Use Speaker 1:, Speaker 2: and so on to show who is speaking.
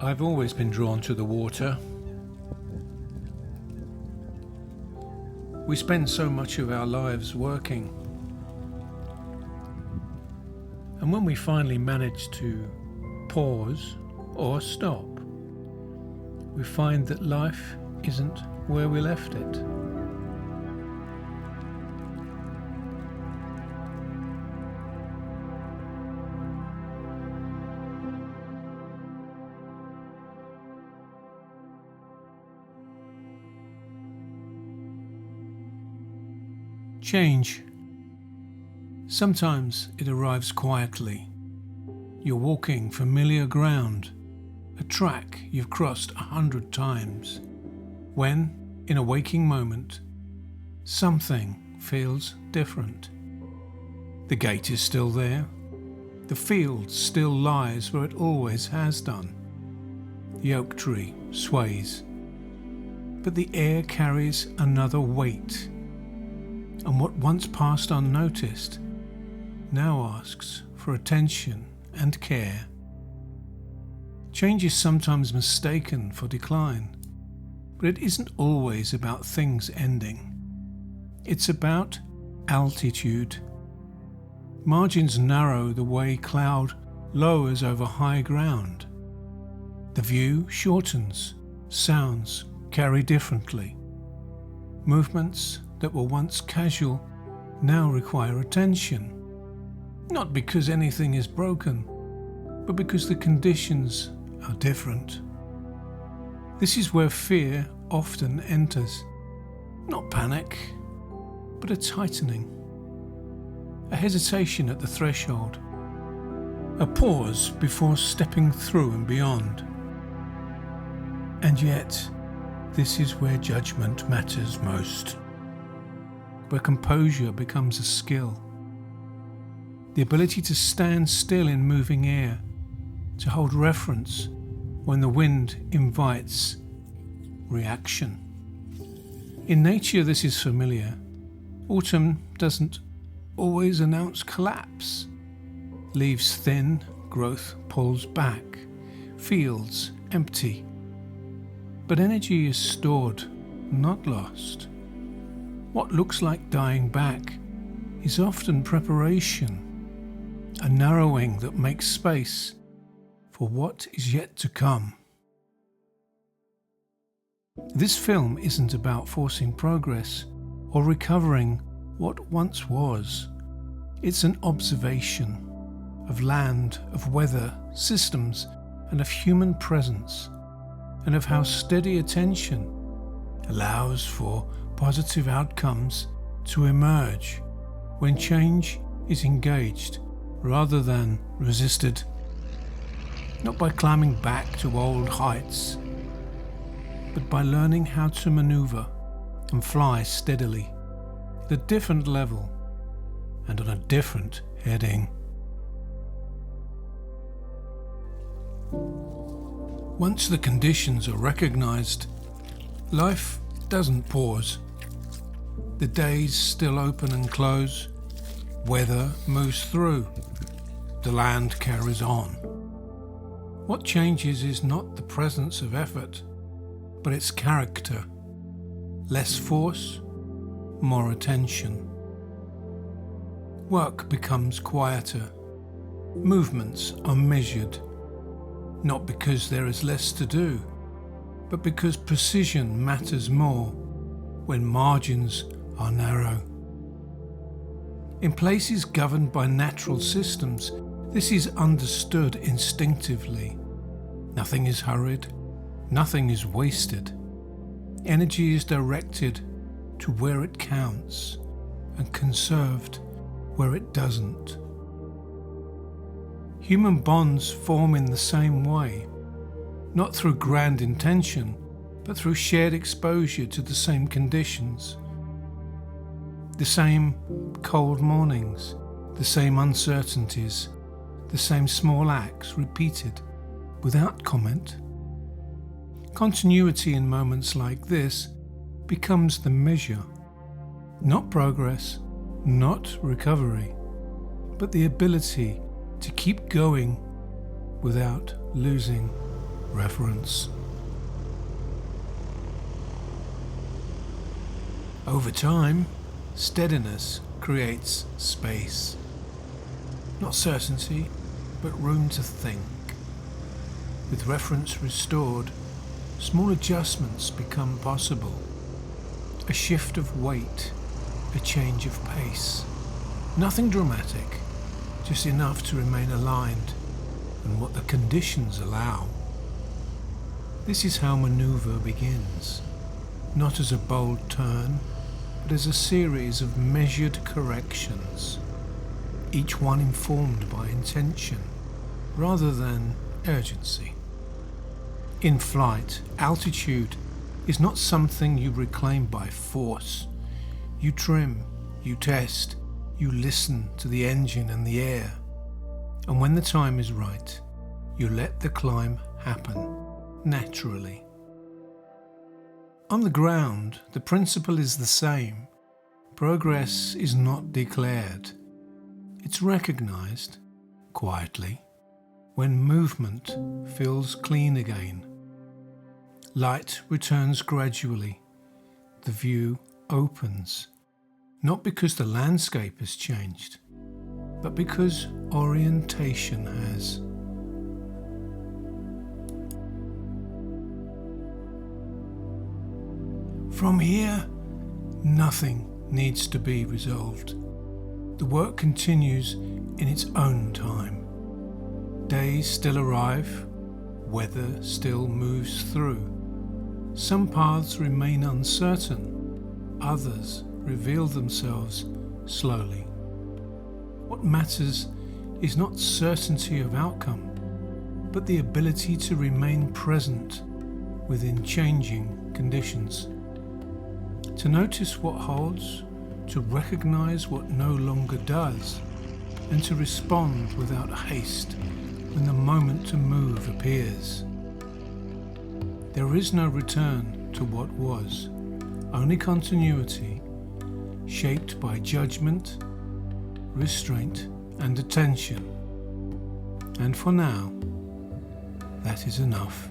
Speaker 1: I've always been drawn to the water. We spend so much of our lives working. And when we finally manage to pause or stop, we find that life isn't where we left it. Change. Sometimes it arrives quietly. You're walking familiar ground, a track you've crossed 100 times, when, in a waking moment, something feels different. The gate is still there. The field still lies where it always has done. The oak tree sways. But the air carries another weight. And what once passed unnoticed now asks for attention and care. Change is sometimes mistaken for decline, but it isn't always about things ending. It's about altitude. Margins narrow the way cloud lowers over high ground. The view shortens, sounds carry differently. Movements that were once casual now require attention, not because anything is broken, but because the conditions are different. This is where fear often enters, not panic, but a tightening, a hesitation at the threshold, a pause before stepping through and beyond. And yet, this is where judgment matters most, where composure becomes a skill. The ability to stand still in moving air, to hold reference when the wind invites reaction. In nature, this is familiar. Autumn doesn't always announce collapse. Leaves thin, growth pulls back, fields empty. But energy is stored, not lost. What looks like dying back is often preparation, a narrowing that makes space for what is yet to come. This film isn't about forcing progress or recovering what once was. It's an observation of land, of weather, systems, and of human presence, and of how steady attention allows for positive outcomes to emerge when change is engaged rather than resisted. Not by climbing back to old heights, but by learning how to maneuver and fly steadily at a different level and on a different heading. Once the conditions are recognized, life doesn't pause. The days still open and close. Weather moves through. The land carries on. What changes is not the presence of effort, but its character. Less force, more attention. Work becomes quieter. Movements are measured, not because there is less to do, but because precision matters more when margins are narrow. In places governed by natural systems, this is understood instinctively. Nothing is hurried, nothing is wasted. Energy is directed to where it counts and conserved where it doesn't. Human bonds form in the same way, not through grand intention, but through shared exposure to the same conditions. The same cold mornings, the same uncertainties, the same small acts repeated without comment. Continuity in moments like this becomes the measure, not progress, not recovery, but the ability to keep going without losing reverence. Over time, steadiness creates space. Not certainty, but room to think. With reference restored, small adjustments become possible. A shift of weight, a change of pace. Nothing dramatic, just enough to remain aligned and what the conditions allow. This is how maneuver begins, not as a bold turn, but as a series of measured corrections, each one informed by intention rather than urgency. In flight, altitude is not something you reclaim by force. You trim, you test, you listen to the engine and the air. And when the time is right, you let the climb happen naturally. On the ground, the principle is the same. Progress is not declared. It's recognized, quietly, when movement feels clean again. Light returns gradually. The view opens, not because the landscape has changed, but because orientation has. From here, nothing needs to be resolved. The work continues in its own time. Days still arrive, weather still moves through. Some paths remain uncertain, others reveal themselves slowly. What matters is not certainty of outcome, but the ability to remain present within changing conditions. To notice what holds, to recognize what no longer does, and to respond without haste when the moment to move appears. There is no return to what was, only continuity, shaped by judgment, restraint, and attention. And for now, that is enough.